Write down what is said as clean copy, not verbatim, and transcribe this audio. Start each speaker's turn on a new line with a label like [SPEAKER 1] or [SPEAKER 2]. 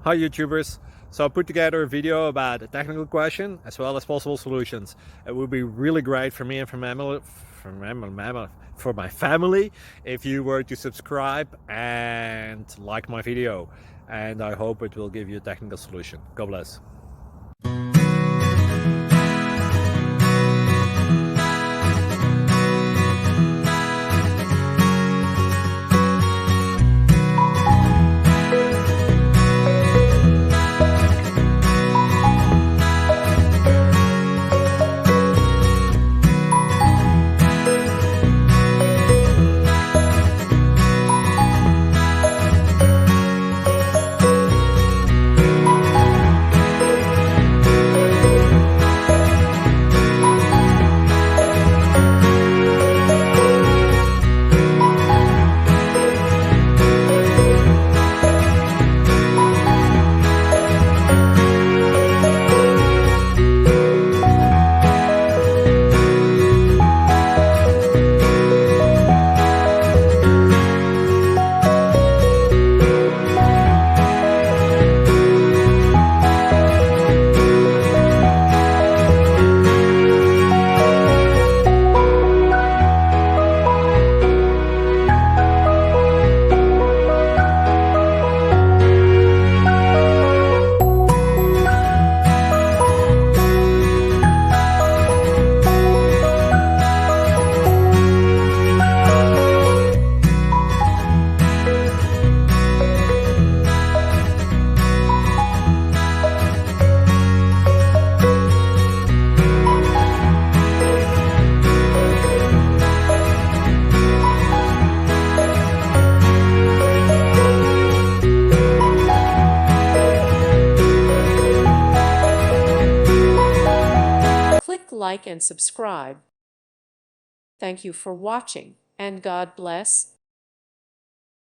[SPEAKER 1] Hi YouTubers! So I put together a video about a technical question as well as possible solutions. It would be really great for me and for my family if you were to subscribe and like my video, and I hope it will give you a technical solution. God bless.
[SPEAKER 2] Click like and subscribe. Thank you for watching, and God bless.